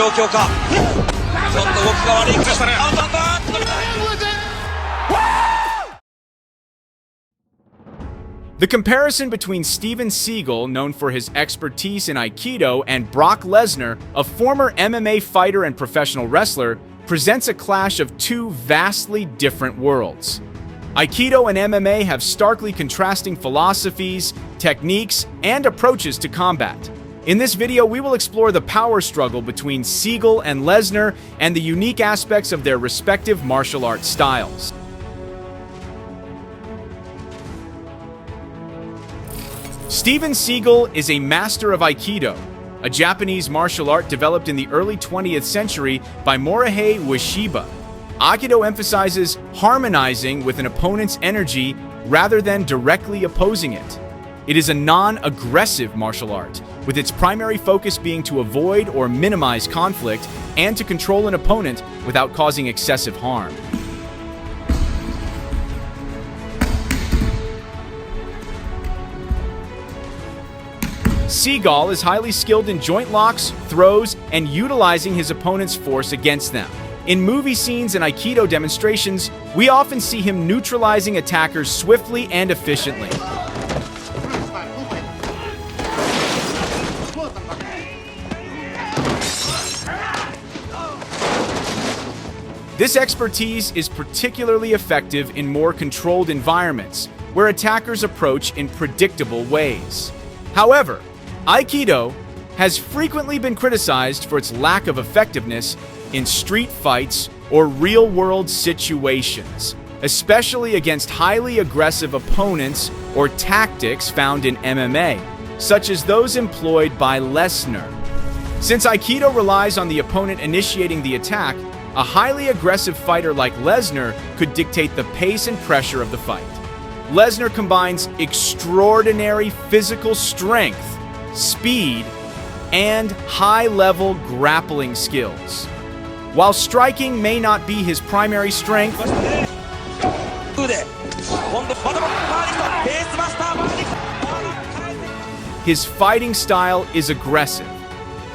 状況か。ちょっと動きが悪い。アウトアウト。The comparison between Steven Seagal, known for his expertise in Aikido, and Brock Lesnar, a former MMA fighter and professional wrestler, presents a clash of two vastly different worlds. Aikido and MMA have starkly contrasting philosophies, techniques, and approaches to combat. In this video, we will explore the power struggle between Seagal and Lesnar and the unique aspects of their respective martial arts styles. Steven Seagal is a master of Aikido, a Japanese martial art developed in the early 20th century by Morihei Ueshiba. Aikido emphasizes harmonizing with an opponent's energy rather than directly opposing it. It is a non-aggressive martial art, with its primary focus being to avoid or minimize conflict and to control an opponent without causing excessive harm. Seagal is highly skilled in joint locks, throws, and utilizing his opponent's force against them. In movie scenes and Aikido demonstrations, we often see him neutralizing attackers swiftly and efficiently. This expertise is particularly effective in more controlled environments, where attackers approach in predictable ways. However, Aikido has frequently been criticized for its lack of effectiveness in street fights or real-world situations, especially against highly aggressive opponents or tactics found in MMA, such as those employed by Lesnar. Since Aikido relies on the opponent initiating the attack, a highly aggressive fighter like Lesnar could dictate the pace and pressure of the fight. Lesnar combines extraordinary physical strength, speed, and high-level grappling skills. While striking may not be his primary strength, his fighting style is aggressive,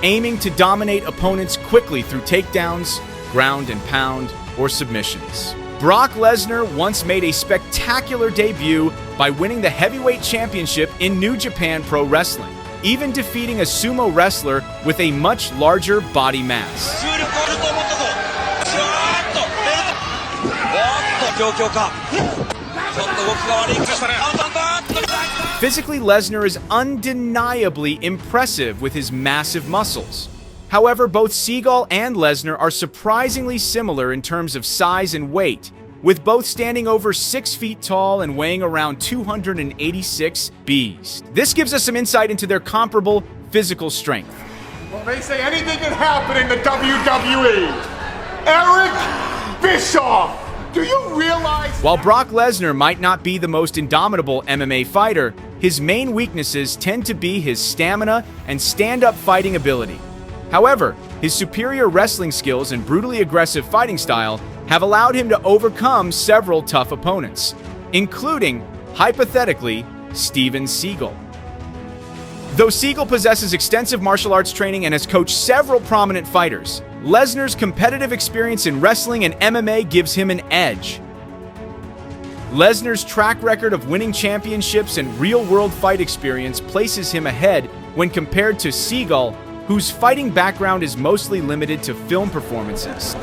aiming to dominate opponents quickly through takedowns, ground and pound, or submissions. Brock Lesnar once made a spectacular debut by winning the heavyweight championship in New Japan Pro Wrestling, even defeating a sumo wrestler with a much larger body mass. Physically, Lesnar is undeniably impressive with his massive muscles. However, both Seagal and Lesnar are surprisingly similar in terms of size and weight, with both standing over 6 feet tall and weighing around 286 pounds. This gives us some insight into their comparable physical strength. Well, they say anything can happen in the WWE. Eric Bischoff, do you realize? While Brock Lesnar might not be the most indomitable MMA fighter, his main weaknesses tend to be his stamina and stand-up fighting ability. However, his superior wrestling skills and brutally aggressive fighting style have allowed him to overcome several tough opponents, including, hypothetically, Steven Seagal. Though Seagal possesses extensive martial arts training and has coached several prominent fighters, Lesnar's competitive experience in wrestling and MMA gives him an edge. Lesnar's track record of winning championships and real-world fight experience places him ahead when compared to Seagal, whose fighting background is mostly limited to film performances.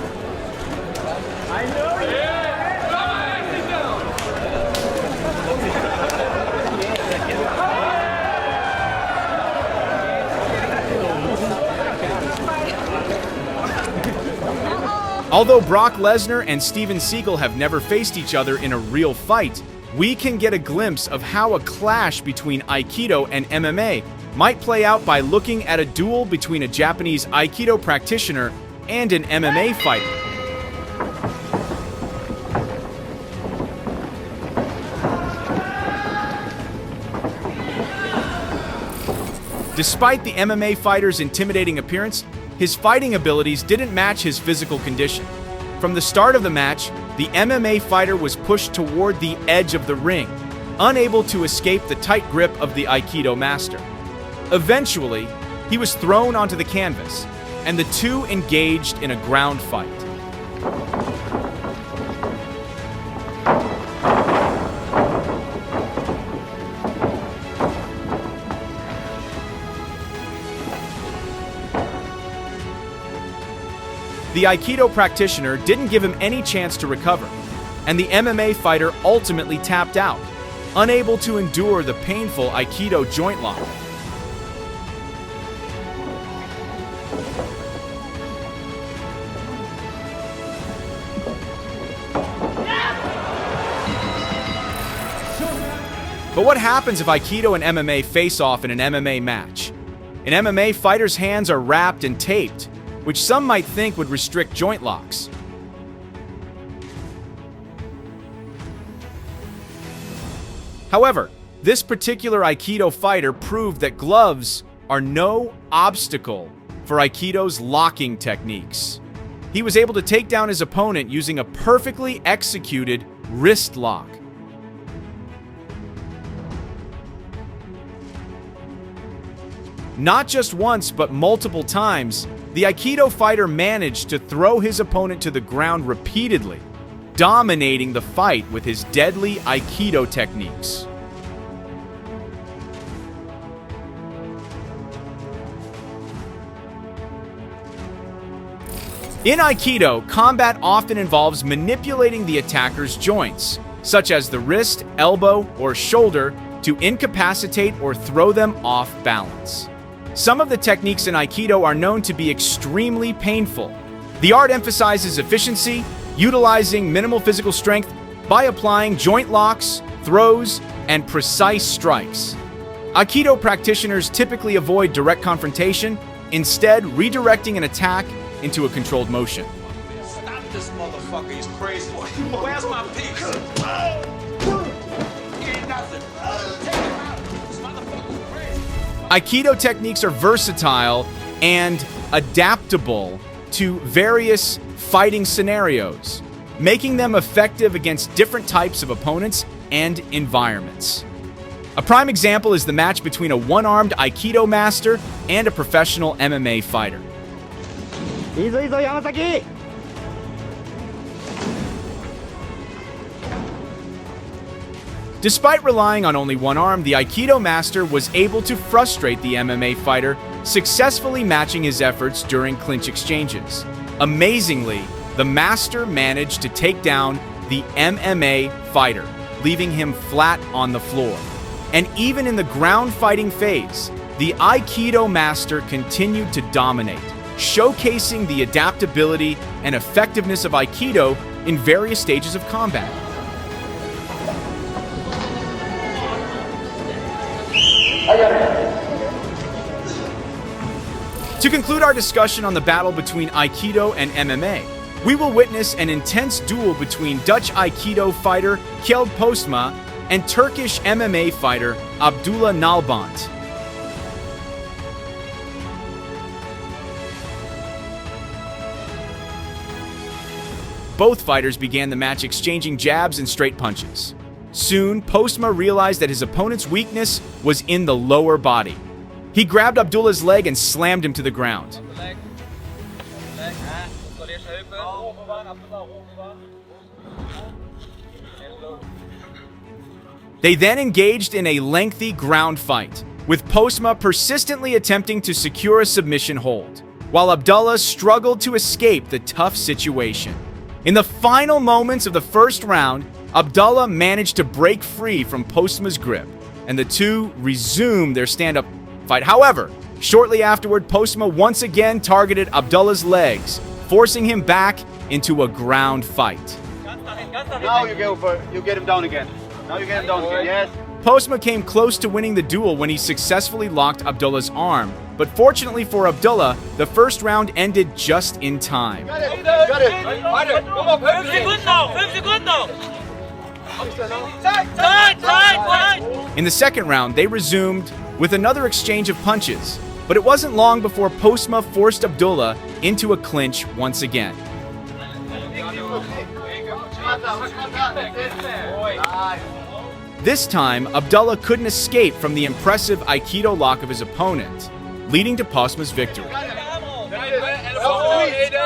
Although Brock Lesnar and Steven Seagal have never faced each other in a real fight, we can get a glimpse of how a clash between Aikido and MMA might play out by looking at a duel between a Japanese Aikido practitioner and an MMA fighter. Despite the MMA fighter's intimidating appearance, his fighting abilities didn't match his physical condition. From the start of the match, the MMA fighter was pushed toward the edge of the ring, unable to escape the tight grip of the Aikido master. Eventually, he was thrown onto the canvas, and the two engaged in a ground fight. The Aikido practitioner didn't give him any chance to recover, and the MMA fighter ultimately tapped out, unable to endure the painful Aikido joint lock. But what happens if Aikido and MMA face off in an MMA match? In MMA, fighters' hands are wrapped and taped, which some might think would restrict joint locks. However, this particular Aikido fighter proved that gloves are no obstacle for Aikido's locking techniques. He was able to take down his opponent using a perfectly executed wrist lock. Not just once, but multiple times, the Aikido fighter managed to throw his opponent to the ground repeatedly, dominating the fight with his deadly Aikido techniques. In Aikido, combat often involves manipulating the attacker's joints, such as the wrist, elbow, or shoulder, to incapacitate or throw them off balance. Some of the techniques in Aikido are known to be extremely painful. The art emphasizes efficiency, utilizing minimal physical strength by applying joint locks, throws, and precise strikes. Aikido practitioners typically avoid direct confrontation, instead redirecting an attack into a controlled motion. Stop this motherfucker, he's crazy. Where's my piece? He ain't nothing. Take him out. This motherfucker's crazy. Aikido techniques are versatile and adaptable to various fighting scenarios, making them effective against different types of opponents and environments. A prime example is the match between a one-armed Aikido master and a professional MMA fighter. Despite relying on only one arm, the Aikido master was able to frustrate the MMA fighter, successfully matching his efforts during clinch exchanges. Amazingly, the master managed to take down the MMA fighter, leaving him flat on the floor. And even in the ground fighting phase, the Aikido master continued to dominate, showcasing the adaptability and effectiveness of Aikido in various stages of combat. To conclude our discussion on the battle between Aikido and MMA, we will witness an intense duel between Dutch Aikido fighter Kjeld Postma and Turkish MMA fighter Abdullah Nalbant. Both fighters began the match exchanging jabs and straight punches. Soon, Postma realized that his opponent's weakness was in the lower body. He grabbed Abdullah's leg and slammed him to the ground. They then engaged in a lengthy ground fight, with Postma persistently attempting to secure a submission hold, while Abdullah struggled to escape the tough situation. In the final moments of the first round, Abdullah managed to break free from Postma's grip, and the two resumed their stand-up fight. However, shortly afterward, Postma once again targeted Abdullah's legs, forcing him back into a ground fight. Now you get him down again. Now you get him down again, yes. Postma came close to winning the duel when he successfully locked Abdullah's arm, but fortunately for Abdullah, the first round ended just in time. Got it, got it. In the second round, they resumed with another exchange of punches, but it wasn't long before Postma forced Abdullah into a clinch once again. This time, Abdullah couldn't escape from the impressive Aikido lock of his opponent, leading to Postma's victory. Please.